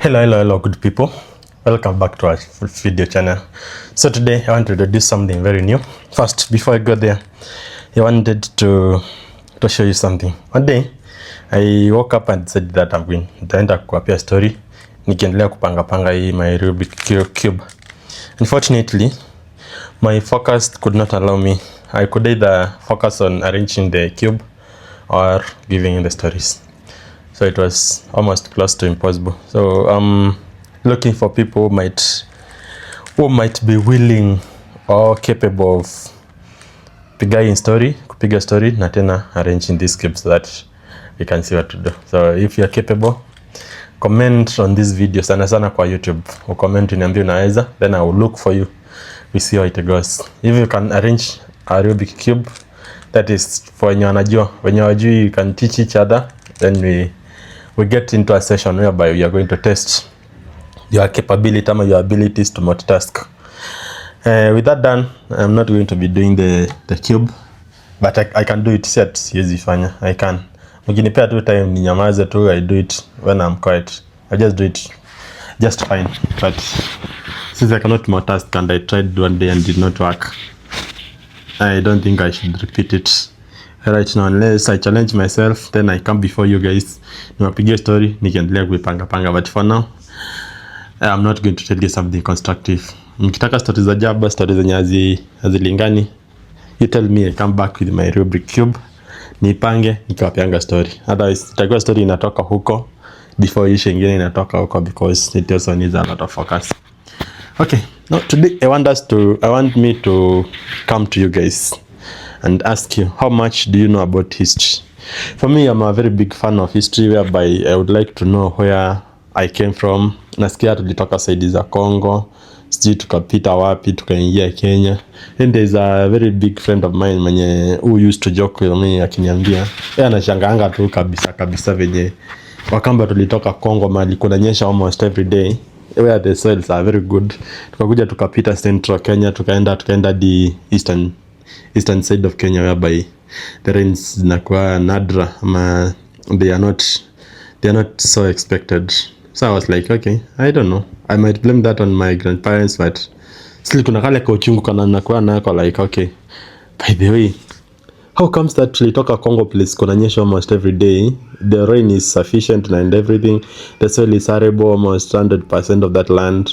Hello good people, welcome back to our video channel. So today I wanted to do something very new. First, before I go there, I wanted to show you something. One day I woke up and said that I'm going to kuapia story nikiendelea kupanga hii my Rubik cube. Unfortunately my focus could not allow me. I could either focus on arranging the cube or giving the stories. So it was almost close to impossible. So I'm looking for people who might be willing or capable of kupiga story na tena arranging this script so that we can see what to do. So if you're capable, comment on this video sana kwa YouTube. Or comment uniambie unaweza, then I will look for you. We see how it goes. If you can arrange a Rubik cube, that is for wenye wanajua. Wenye wajui, you can teach each other. Then we get into a session whereby we are going to test your capability or your abilities to multitask. With that done, I'm not going to be doing the cube, but I can do it set easy fanya. I can. Mkinipea tu time ninyamaze tu, I do it when I'm quiet. I just do it just fine. But since I cannot multitask and I tried one day and did not work, I don't think I should repeat it right now unless I challenge myself, then I come before you guys niwapigie story nikiendelea kuipanga. But for now I'm not going to tell you something constructive. Mkitaka stories za jaba, stories zenye hazilingani, you tell me, I come back with my Rubik cube nipange nikawapianga story. Otherwise itakuwa story inatoka huko before ishe ingine inatoka huko, because it also needs a lot of focus. Okay, now today I want me to come to you guys and ask you, how much do you know about history? For me, I'm a very big fan of history, whereby I would like to know where I came from. Nasikia tulitoka side za Congo, sijui tukapita wapi, tukaingia Kenya. And there's a very big friend of mine who used to joke with me akiniambia, anashangaanga tu kabisa venye Wakamba tulitoka Congo mahali kunanyesha almost every day, where the soils are very good. Tukakuja tukapita Central Kenya, tukaenda the eastern side of Kenya, whereby the rains zinakuwa nadra, they are not so expected. So I was like, okay, I don't know, I might blame that on my grandparents, but still kuna kale kauchungu kana nakuwa nako, like, okay, by the way, how comes that tulitoka Congo place kunanyesha almost every day, the rain is sufficient and everything, the soil is arable almost 100% of that land,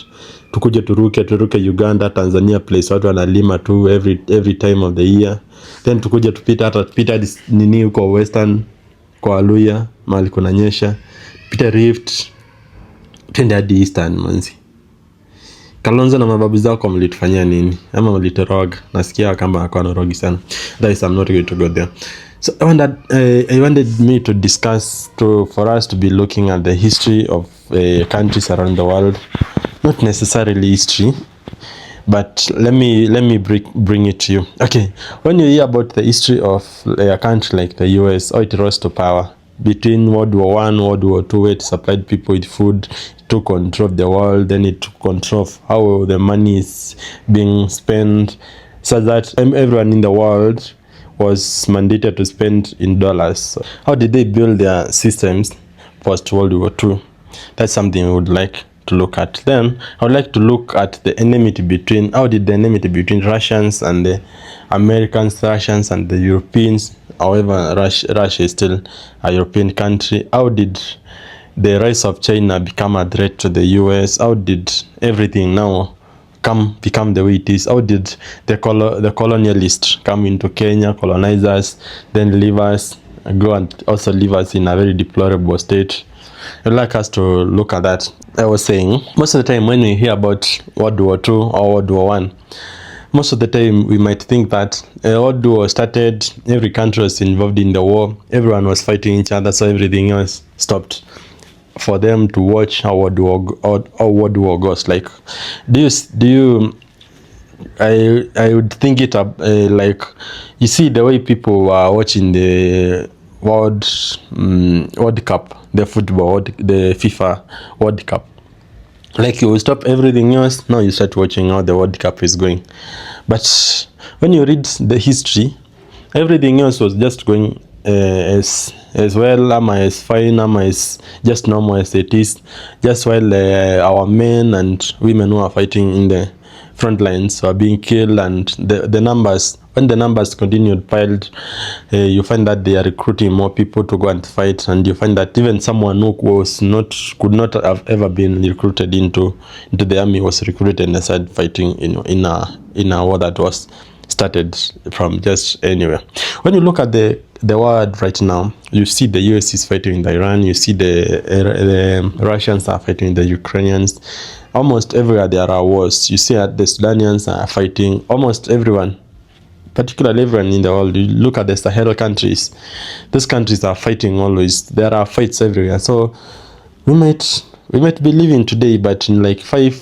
tukuje turuke Uganda, Tanzania place watu wanalima tu every time of the year, then tukuje tupita nini huko western kwa Luya mahali kunanyesha, pita Rift, twende hadi eastern manzi. Kalonzo na mababu zako mlitufanyia nini? Ama mlitoroga? Nasikia kama hakuwa anorogi sana. That is, I'm not going to go there. So I wanted me to discuss, for us to be looking at the history of countries around the world. Not necessarily history, but let me bring it to you. Okay, when you hear about the history of a country like the US, how it rose to power between World War I, World War II, it supplied people with food, it took control of the world, then it took control of how the money is being spent, so that everyone in the world was mandated to spend in dollars. So how did they build their systems post World War II? That's something we would like to look at. Then I would like to look at the enmity between, how did the enmity between Russians and the Americans, Russians and the Europeans, however Russia is still a European country, how did the rise of China become a threat to the US, how did everything now become the way it is, how did the colonialists come into Kenya, colonize us, then leave us, go and also leave us in a very deplorable state. I'd like us to look at that. I was saying, most of the time when we hear about World War II or World War I, most of the time we might think that World War started, every country was involved in the war, everyone was fighting each other, so everything else stopped for them to watch how World War goes. Like, I would think it up like, you see the way people are watching the World Cup, the football, the FIFA World Cup. Like, you will stop everything else, now you start watching how the World Cup is going. But when you read the history, everything else was just going as well, as fine, as just normal as it is, just while our men and women who are fighting in the front lines are being killed, and the numbers, when the numbers continued piled, you find that they are recruiting more people to go and fight, and you find that even someone who could not have ever been recruited into the army was recruited and started fighting, in a war that was started from just anywhere. When you look at the world right now, you see the US is fighting with Iran, you see the Russians are fighting with the Ukrainians. Almost everywhere there are wars. You see that the Sudanians are fighting. Almost everyone, particularly everyone in the world. You look at the Sahel countries. These countries are fighting always. There are fights everywhere. So we might be living today, but in like 3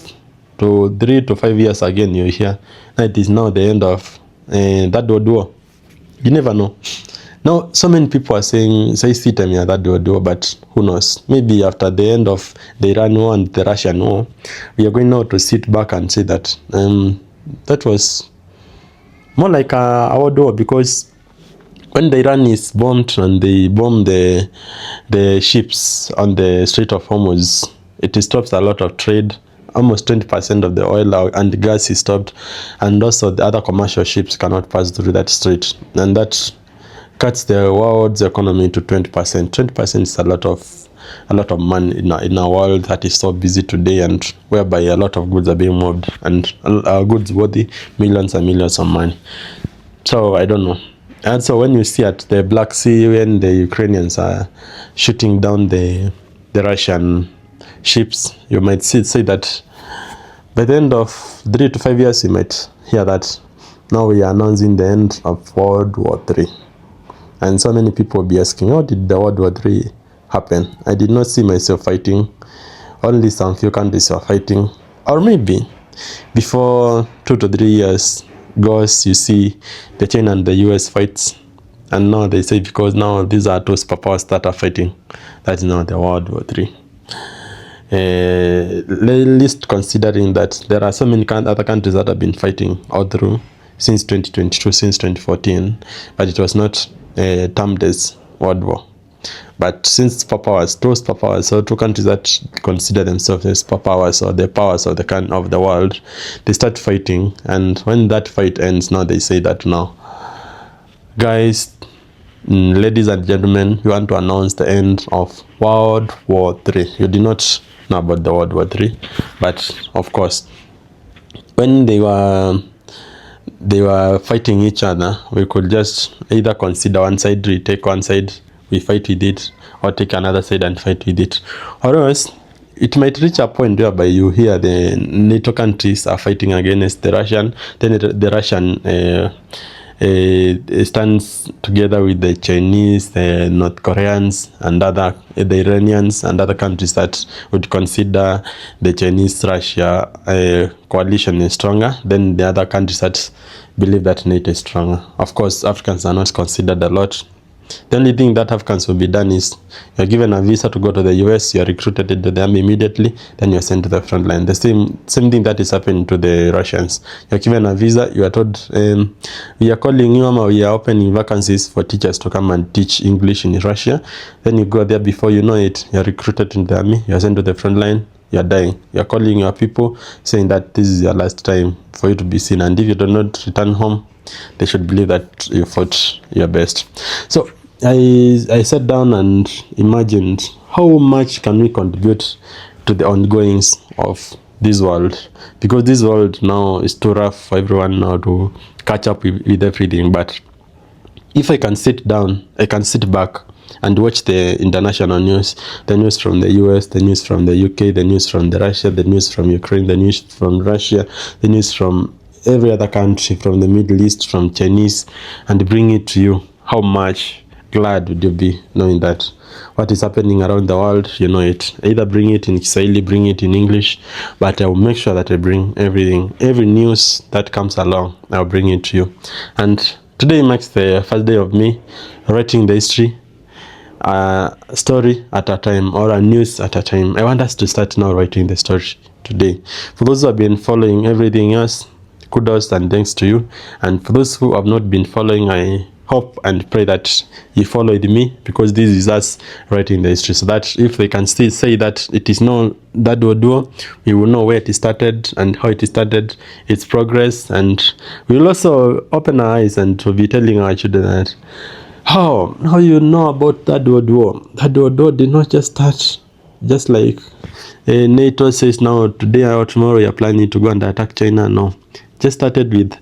to 5 years again, you hear that is now the end of that world war. You never know. Now, so many people are saying, that world war, but who knows? Maybe after the end of the Iran war and the Russian war, we are going now to sit back and say that that was more like a world war, because when the Iran is bombed and they bomb the ships on the Strait of Hormuz, it stops a lot of trade. Almost 20% of the oil and the gas is stopped, and also the other commercial ships cannot pass through that strait, and that cuts the world's economy to 20%. 20% is a lot of money in a world that is so busy today, and whereby a lot of goods are being moved, and goods worthy millions and millions of money. So I don't know. And so when you see at the Black Sea, when the Ukrainians are shooting down the Russian ships, you might say that by the end of 3 to 5 years, you might hear that now we are announcing the end of World War III. And so many people will be asking, how did the World War III happen? I did not see myself fighting. Only some few countries are fighting. Or maybe before 2 to 3 years goes, you see the China and the US fights. And now they say because now these are two superpowers that are fighting, that is now the World War III. Least considering that there are so many other countries that have been fighting all through since 2022, since 2014, but it was not termed as World War. But since superpowers, so two countries that consider themselves as superpowers or the powers of the world, they start fighting, and when that fight ends, now they say that now, guys, ladies and gentlemen, we want to announce the end of World War III. You did not know about the World War III, but of course, when they were fighting each other, we could just either consider one side, we take one side, we fight with it, or take another side and fight with it. Or else, it might reach a point whereby you hear the NATO countries are fighting against the Russian, then the Russian stands together with the Chinese, the North Koreans, and the Iranians, and other countries that would consider the Chinese-Russia coalition is stronger than the other countries that believe that NATO is stronger. Of course, Africans are not considered a lot. The only thing that Africans will be done is you're given a visa to go to the US, you're recruited into the army immediately, then you're sent to the front line. The same thing that is happening to the Russians. You're given a visa, you are told, we are calling you, we are opening vacancies for teachers to come and teach English in Russia. Then you go there, before you know it, you're recruited into the army, you're sent to the front line, you're dying. You're calling your people, saying that this is your last time for you to be seen. And if you do not return home, they should believe that you fought your best. So I sat down and imagined how much can we contribute to the ongoings of this world, because this world now is too rough for everyone now to catch up with everything. But if I can sit down, I can sit back and watch the international news, the news from the US, the news from the UK, the news from the Russia, the news from Ukraine, the news from Russia, the news from every other country, from the Middle East, from Chinese, and bring it to you. How much glad would you be knowing that what is happening around the world, you know it. Either bring it in Kiswahili, bring it in English, but I will make sure that I bring everything, every news that comes along, I'll bring it to you. And today marks the first day of me writing the history, a story at a time, or a news at a time. I want us to start now writing the story today. For those who have been following everything else, kudos and thanks to you. And for those who have not been following, I hope and pray that you follow with me, because this is us writing the history, so that if they can still say that it is not that war, we will know where it started and how it started, its progress, and we will also open our eyes and to be telling our children that how you know about that war. That war did not just start just like NATO says now today or tomorrow you're planning to go and attack China. No, just started with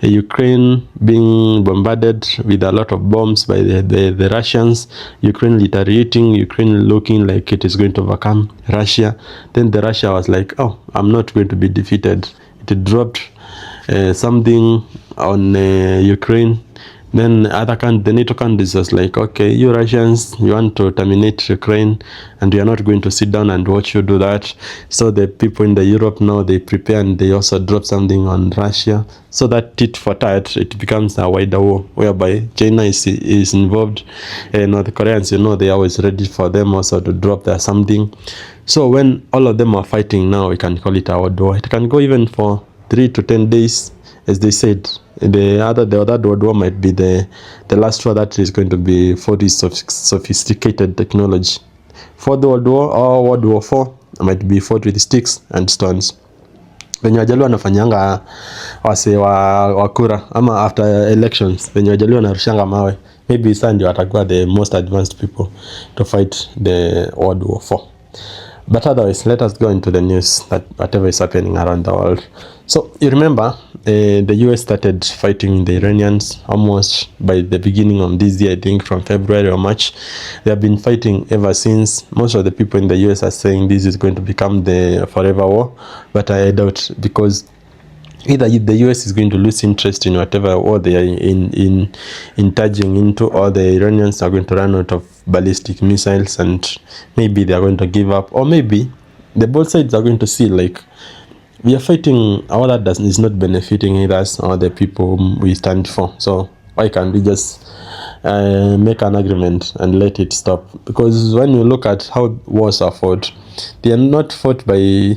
Ukraine being bombarded with a lot of bombs by the Russians, Ukraine retaliating, Ukraine looking like it is going to overcome Russia. Then the Russia was like, oh, I'm not going to be defeated. It dropped something on Ukraine. Then the NATO countries was like, okay, you Russians, you want to terminate Ukraine, and we are not going to sit down and watch you do that. So the people in the Europe now, they prepare and they also drop something on Russia. So that tit for tat, it becomes a wider war, whereby China is involved. North Koreans, they are always ready for them also to drop their something. So when all of them are fighting now, we can call it a world war. It can go even for 3 to 10 days, as they said. The other world war might be the last war that is going to be for this sophisticated technology. Fourth World War or World War 4 might be fought with sticks and stones. Venye wajaluo wanafanyanga wase wa kura ama after elections, venye wajaluo wanarushanga mawe, maybe sasa ndio watakuwa the most advanced people to fight the World War 4. But otherwise, let us go into the news, that whatever is happening around the world. So you remember the US started fighting the Iranians almost by the beginning of this year, I think from February or March. They have been fighting ever since. Most of the people in the US are saying this is going to become the forever war, but I doubt, because either the US is going to lose interest in whatever war they are indulging into, or the Iranians are going to run out of ballistic missiles and maybe they are going to give up, or maybe the both sides are going to see like we are fighting a war that is not benefiting either us or the people we stand for. So why can't we just make an agreement and let it stop? Because when you look at how wars are fought, they are not fought by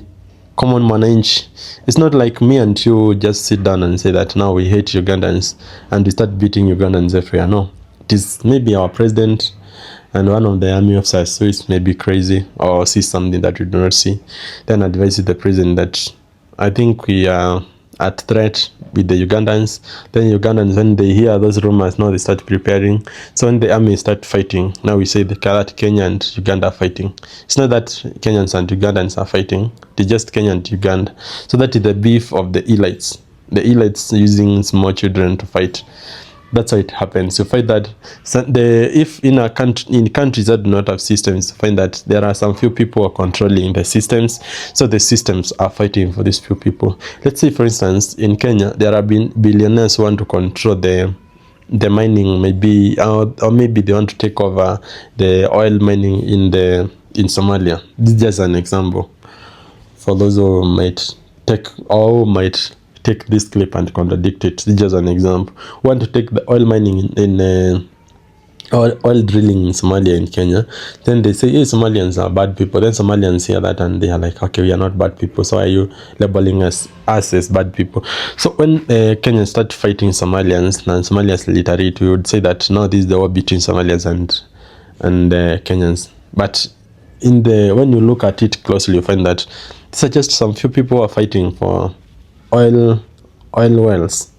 common mwananchi. It's not like me and you just sit down and say that now we hate Ugandans and we start beating Ugandans everywhere. No, it is maybe our president and one of the army officers who is maybe crazy or sees something that we do not see, then advises the president that I think we are at threat with the Ugandans. Then Ugandans, when they hear those rumors, now they start preparing. So when the army start fighting, now we say that Kenya and Uganda are fighting. It's not that Kenyans and Ugandans are fighting, it's just Kenya and Uganda. So that is the beef of the elites. The elites using small children to fight. That's how it happens. You find that if in countries that do not have systems, you find that there are some few people who are controlling the systems. So the systems are fighting for these few people. Let's say, for instance, in Kenya, there have been billionaires who want to control the mining, maybe, or maybe they want to take over the oil mining in Somalia. This is just an example for those who might take this clip and contradict it. This is just an example. Want to take the oil mining in oil drilling in Somalia, in Kenya. Then they say, hey, Somalians are bad people. Then Somalians hear that and they are like, okay, we are not bad people, so are you labeling us as bad people? So when Kenyans start fighting Somalians and Somalians literate, we would say that no, this is the war between Somalians and Kenyans. But when you look at it closely, you find that these are just some few people who are fighting for oil wells,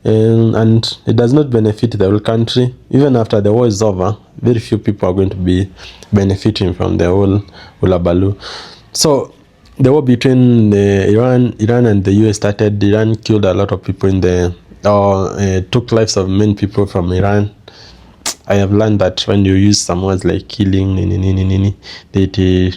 and it does not benefit the whole country. Even after the war is over, very few people are going to be benefiting from the whole ulabalu. So the war between Iran and the US started. Iran killed a lot of people took lives of many people from Iran. I have learned that when you use some words like killing, they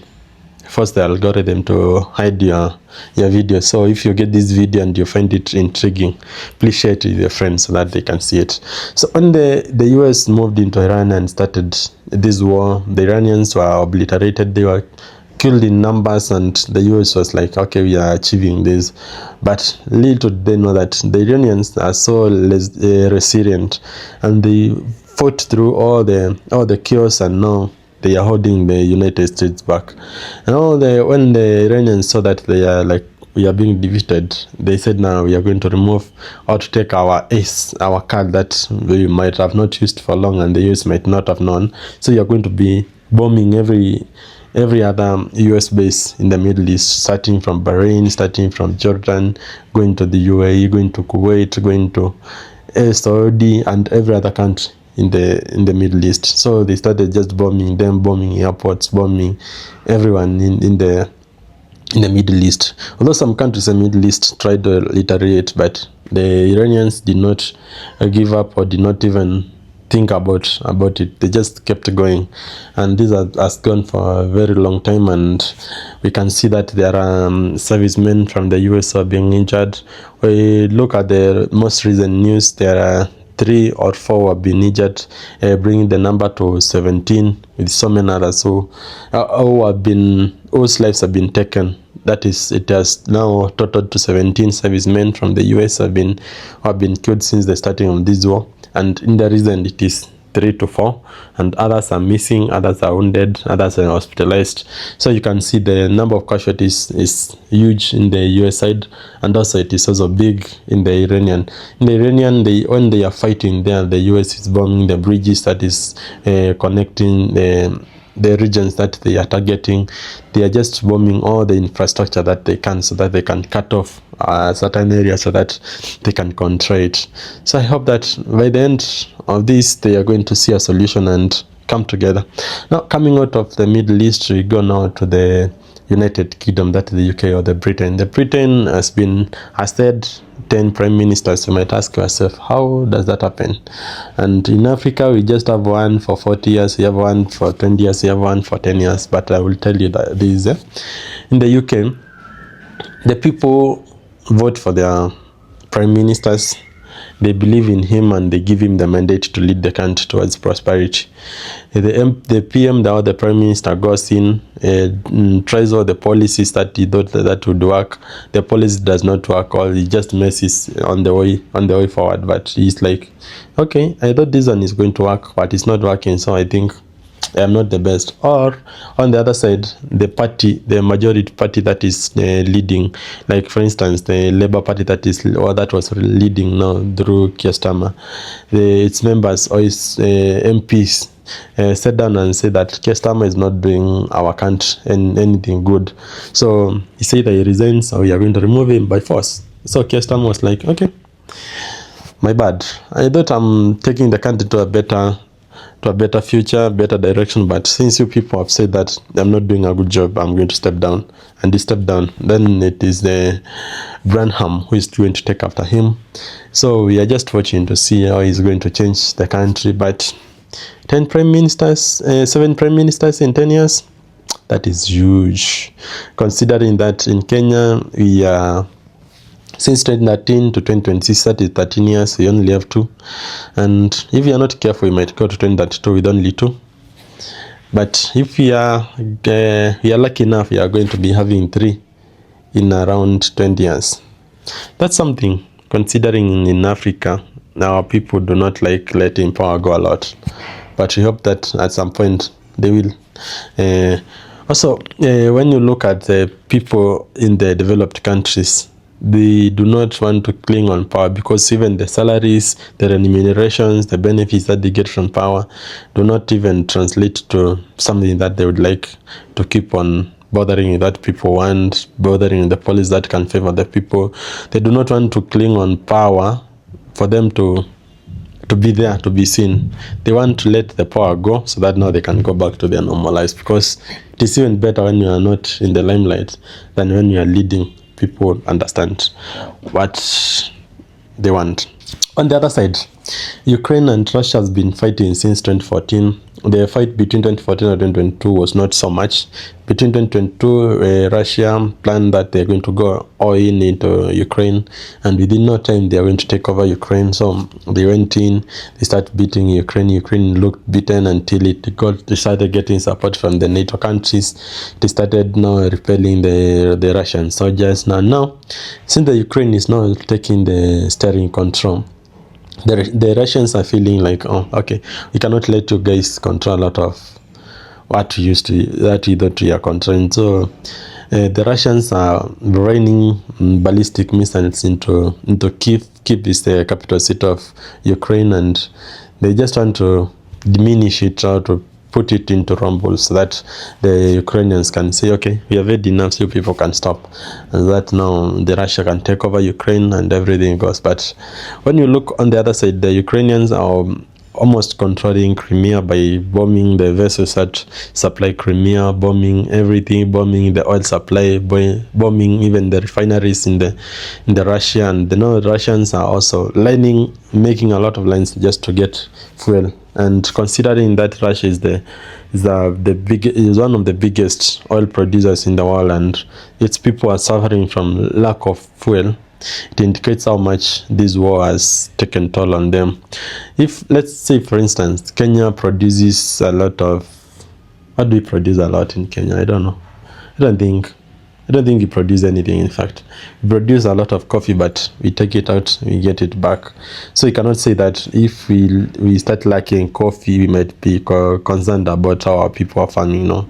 force the algorithm to hide your video. So if you get this video and you find it intriguing, please share it with your friends so that they can see it. So when the US moved into Iran and started this war, the Iranians were obliterated. They were killed in numbers, and the US was like, okay, we are achieving this. But little did they know that the Iranians are so resilient, and they fought through all the chaos, and now they are holding the United States back. And when the Iranians saw that they are like we are being defeated, they said now we are going to remove or to take our ace, our card that we might have not used for long and the US might not have known. So you are going to be bombing every other US base in the Middle East, starting from Bahrain, starting from Jordan, going to the UAE, going to Kuwait, going to Saudi, and every other country in the Middle East. So they started just bombing them, bombing airports, bombing everyone in the Middle East. Although some countries in the Middle East tried to retaliate, but the Iranians did not give up or did not even think about it. They just kept going, and this has gone for a very long time, and we can see that there are servicemen from the US are being injured. We look at the most recent news, there are 3 or 4 have been injured, bringing the number to 17, with so many others whose lives have been taken. That is, it has now totaled to 17 servicemen from the US have been killed since the starting of this war. And in the recent, it is 3 to 4, and others are missing, others are wounded, others are hospitalized. So you can see the number of casualties is huge in the US side, and also it is also big in the Iranian. In the Iranian, when they are fighting there, the US is bombing the bridges that is connecting the regions that they are targeting. They are just bombing all the infrastructure that they can, so that they can cut off certain areas so that they can control it. So I hope that by the end of this, they are going to see a solution and come together. Now, coming out of the Middle East, we go now to the United Kingdom, that is the UK or the Britain. The Britain has had 10 prime ministers. You might ask yourself, how does that happen? And in Africa, we just have one for 40 years, we have one for 20 years, we have one for 10 years. But I will tell you that this in the UK, the people vote for their prime ministers. They believe in him and they give him the mandate to lead the country towards prosperity. The PM, the prime minister, goes in, tries all the policies that he thought that would work. The policy does not work, or he just messes on the way forward. But he's like, okay, I thought this one is going to work, but it's not working, so I think I am not the best. Or on the other side, the majority party that is leading, like for instance the Labour Party that was leading now through Keir Starmer, its members or its MPs sat down and said that Keir Starmer is not doing our country anything good. So he said that he resigns, or we are going to remove him by force. So Keir Starmer was like, okay, my bad. I thought I'm taking the country to a better future, better direction, but since you people have said that I'm not doing a good job, I'm going to step down. And he stepped down. Then it is the Branham who is going to take after him. So we are just watching to see how he's going to change the country. But 7 prime ministers in 10 years, that is huge. Considering that in Kenya, we are since 2013 to 2026, that is 13 years, we only have 2. And if you are not careful, you might go to 2032 with only 2. But if we are lucky enough, we are going to be having 3 in around 20 years. That's something, considering in Africa, our people do not like letting power go a lot. But we hope that at some point they will. Also, when you look at the people in the developed countries, they do not want to cling on power, because even the salaries, the remunerations, the benefits that they get from power do not even translate to something that they would like to keep on bothering that people want, bothering the police that can favor the people. They do not want to cling on power for them to be there, to be seen. They want to let the power go so that now they can go back to their normal lives, because it is even better when you are not in the limelight than when you are leading. People understand what they want. On the other side, Ukraine and Russia has been fighting since 2014. The fight between 2014 and 2022 was not so much. Between 2022, Russia planned that they're going to go all in into Ukraine, and within no time they are going to take over Ukraine. So they went in, they started beating Ukraine. Ukraine looked beaten until they started getting support from the NATO countries. They started now repelling the Russian soldiers. Now, since the Ukraine is now taking the steering control, the Russians are feeling like, oh, okay, we cannot let you guys control a lot of what we thought we are controlling. So The Russians are raining ballistic missiles into Kiev. Kiev is the capital city of Ukraine, and they just want to diminish it or to put it into rumble so that the Ukrainians can say, okay, we have had enough, so people can stop, and that now the Russia can take over Ukraine and everything goes. But when you look on the other side, the Ukrainians are almost controlling Crimea by bombing the vessels that supply Crimea, bombing everything, bombing the oil supply, bombing even the refineries in the Russia. And the Russians are also making a lot of lines just to get fuel. And considering that Russia is one of the biggest oil producers in the world, and its people are suffering from lack of fuel, it indicates how much this war has taken toll on them. If, let's say, for instance, Kenya produces a lot of, what do we produce a lot in Kenya? I don't know. I don't think we produce anything. In fact, we produce a lot of coffee, but we take it out, we get it back. So you cannot say that if we start lacking coffee, we might be concerned about how our people are farming. No.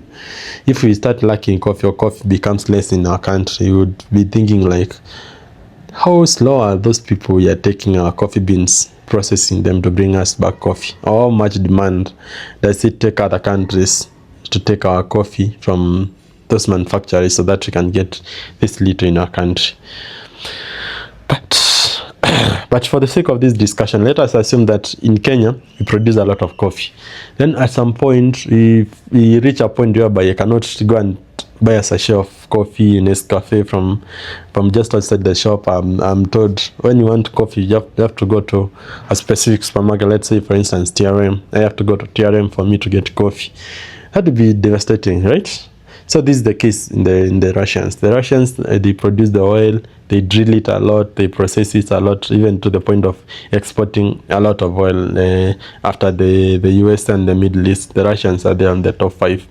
If we start lacking coffee or coffee becomes less in our country, you would be thinking like, how slow are those people we are taking our coffee beans, processing them to bring us back coffee? Or how much demand does it take other countries to take our coffee from those manufacturers so that we can get this little in our country? But for the sake of this discussion, let us assume that in Kenya we produce a lot of coffee. Then at some point we reach a point whereby you cannot go and buy a sachet of coffee in Nescafe from just outside the shop. I'm told when you want coffee, you have to go to a specific supermarket. Let's say, for instance, TRM. I have to go to TRM for me to get coffee. That would be devastating, right? So this is the case in the Russians. The Russians, they produce the oil, they drill it a lot, they process it a lot, even to the point of exporting a lot of oil. After the US and the Middle East, the Russians are there on the top 5.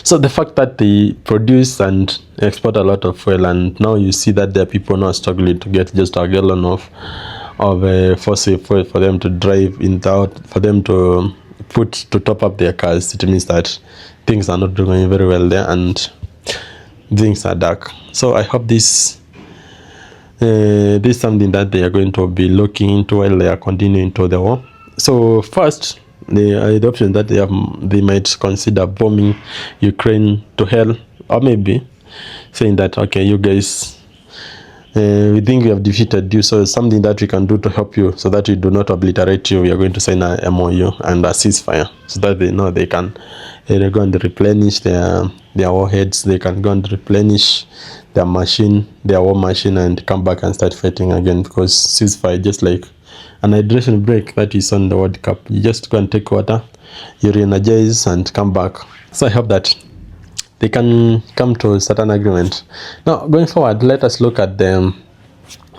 So the fact that they produce and export a lot of oil, and now you see that there are people now struggling to get just a gallon of fossil fuel for them to drive for them to put to top up their cars, it means that things are not doing very well there and things are dark. So I hope this is something that they are going to be looking into while they are continuing to the war. So first, the option that they might consider bombing Ukraine to hell, or maybe saying that, okay, you guys, we think we have defeated you, so something that we can do to help you so that we do not obliterate you, we are going to sign a MOU and a ceasefire, so that they know they can go and replenish their warheads, they can go and replenish their war machine, and come back and start fighting again. Because ceasefire, just like an hydration break that is on the World Cup, you just go and take water, you re-energize and come back. So I hope that they can come to a certain agreement. Now, going forward, let us look at the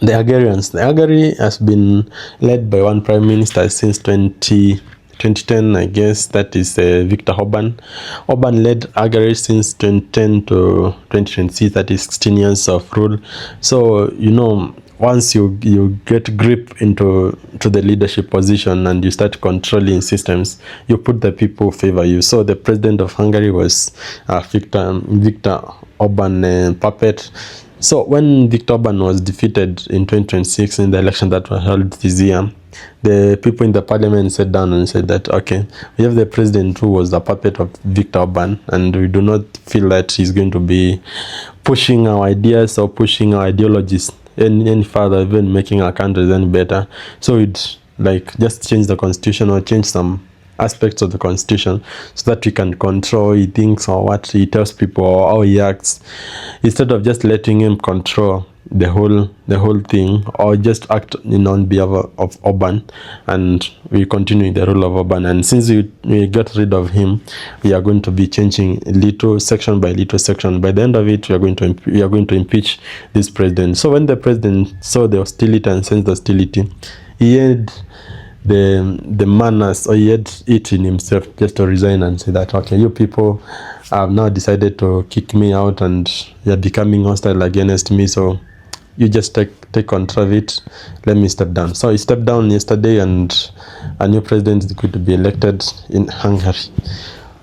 Hungarians. The Hungary has been led by one prime minister since 2010, I guess. That is Viktor Orban. Orban led Hungary since 2010 to 2026. That is 16 years of rule. So, once you get grip into the leadership position and you start controlling systems, you put the people who favor you. So the president of Hungary was Viktor Orban puppet. So when Viktor Orban was defeated in 2026 in the election that was held this year, the people in the parliament sat down and said that, okay, we have the president who was the puppet of Viktor Orban, and we do not feel that he's going to be pushing our ideas or pushing our ideologies any further, even making our countries any better. So we'd just change the constitution or change some aspects of the constitution so that we can control he thinks or what he tells people or how he acts, instead of just letting him control the whole thing, or just act on behalf of Orban, and we continue the rule of Orban. And since we got rid of him, we are going to be changing little section by little section. By the end of it, we are going to impeach this president. So when the president saw the hostility and sensed the hostility, he had the manners, or he had it in himself just to resign and say that, okay, you people have now decided to kick me out and you are becoming hostile against me, so you just take control of it, let me step down. So he stepped down yesterday, and a new president is going to be elected in Hungary.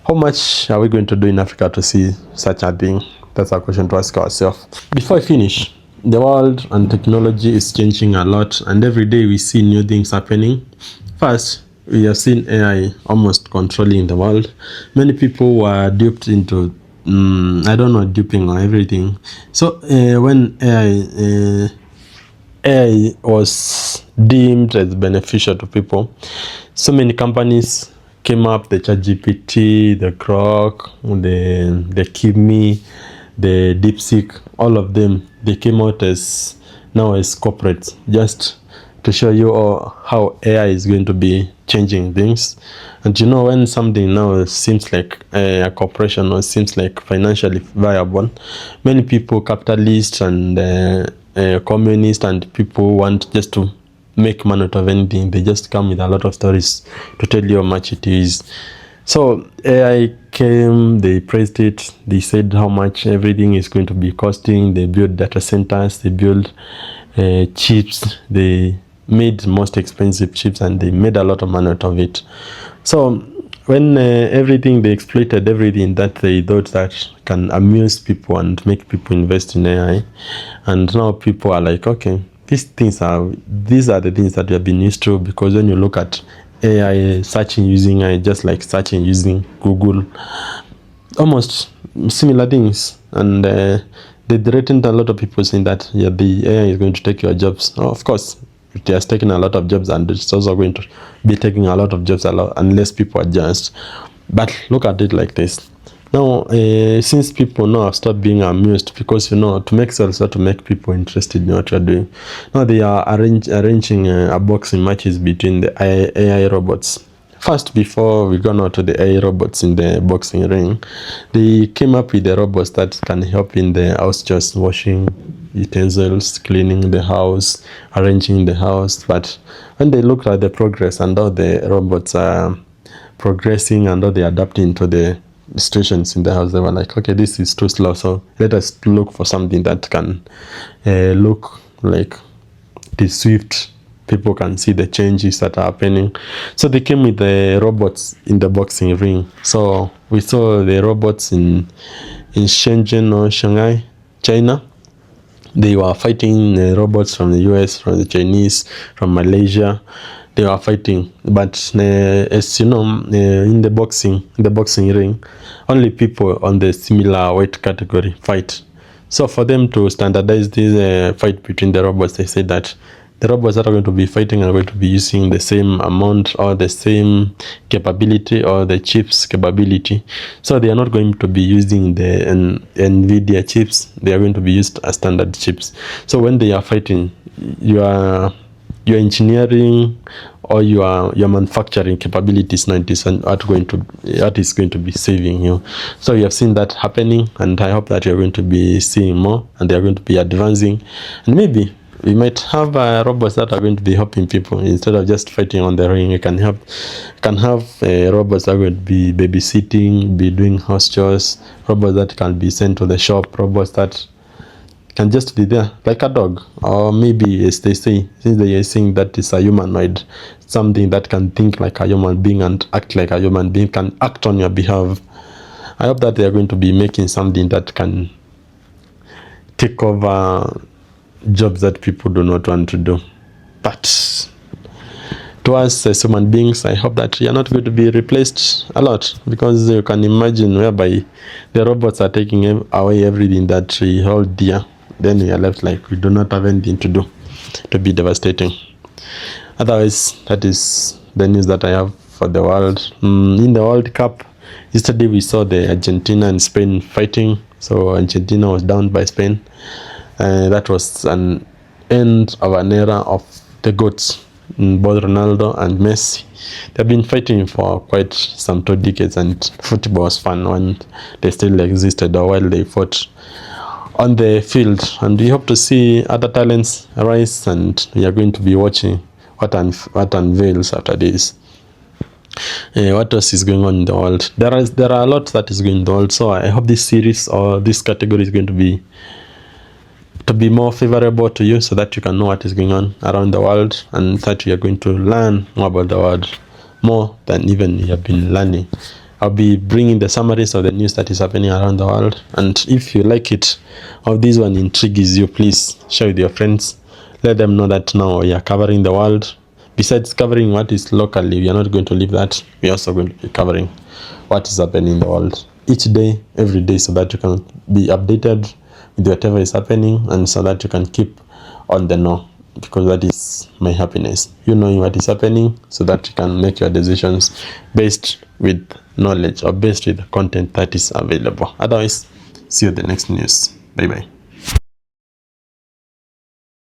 How much are we going to do in Africa to see such a thing? That's a question to ask ourselves. Before I finish, the world and technology is changing a lot, and every day we see new things happening. First, we have seen AI almost controlling the world. Many people were duped into, I don't know, duping or everything. So when AI was deemed as beneficial to people, so many companies came up, the ChatGPT, the Grok, the Kimi, the DeepSeek, all of them, they came out as now as corporates, just to show you how AI is going to be changing things. And you know, when something now seems like a corporation or seems like financially viable, many people, capitalists and communists and people want just to make money out of anything. They just come with a lot of stories to tell you how much it is. So AI came, they praised it, they said how much everything is going to be costing. They built data centers, they built chips, they made most expensive chips, and they made a lot of money out of it. So when everything, they exploited everything that they thought that can amuse people and make people invest in AI, and now people are like, okay, these are the things that we have been used to. Because when you look at AI, searching using AI, just like searching using Google, almost similar things, and they threatened a lot of people, saying that the AI is going to take your jobs. Of course, it has taken a lot of jobs, and it's also going to be taking a lot of jobs unless people adjust. But look at it like this. Now, since people now have stopped being amused, because to make sales or to make people interested in what you're doing, now they are arranging a boxing matches between the AI robots. First, before we go now to the AI robots in the boxing ring, they came up with the robots that can help in the house chores, washing utensils, cleaning the house, arranging the house. But when they looked at the progress and how the robots are progressing and how they're adapting to the situations in the house, they were like, okay, this is too slow, so let us look for something that can look like it is swift. People can see the changes that are happening. So they came with the robots in the boxing ring. So we saw the robots in Shenzhen or Shanghai, China. They were fighting robots from the US, from the Chinese, from Malaysia. They were fighting, but as you know, in the boxing ring, only people on the similar weight category fight. So for them to standardize this fight between the robots, they said that the robots that are going to be fighting are going to be using the same amount or the same capability or the chips capability. So they are not going to be using the NVIDIA chips. They are going to be used as standard chips. So when they are fighting, your engineering or your manufacturing capabilities now is going to be saving you. So you have seen that happening, and I hope that you're going to be seeing more, and they are going to be advancing, and maybe we might have robots that are going to be helping people instead of just fighting on the ring. You can have robots that are going to be babysitting, be doing house chores, robots that can be sent to the shop, robots that can just be there like a dog, or maybe, as they say, since they are saying that it's a humanoid, something that can think like a human being and act like a human being, can act on your behalf. I hope that they are going to be making something that can take over jobs that people do not want to do. But to us as human beings, I hope that we are not going to be replaced a lot, because you can imagine whereby the robots are taking away everything that we hold dear. Then we are left like we do not have anything to do. To be devastating. Otherwise, that is the news that I have for the world. In the World Cup, yesterday we saw the Argentina and Spain fighting. So Argentina was down by Spain. That was an end of an era of the GOATs, both Ronaldo and Messi. They've been fighting for quite some 2 decades, and football was fun when they still existed or while they fought on the field. And we hope to see other talents arise, and we are going to be watching what unveils after this. What else is going on in the world? There are a lot that is going on in the world, so I hope this series or this category is going to be more favorable to you, so that you can know what is going on around the world, and that you are going to learn more about the world, more than even you have been learning I'll be bringing the summaries of the news that is happening around the world. And if you like it, or this one intrigues you, please share with your friends. Let them know that now we are covering the world. Besides covering what is locally, we are not going to leave that. We are also going to be covering what is happening in the world each day, every day, so that you can be updated with whatever is happening, and so that you can keep on the know, because that is my happiness, you knowing what is happening, so that you can make your decisions based with knowledge or based with the content that is available. Otherwise, see you in the next news. Bye bye.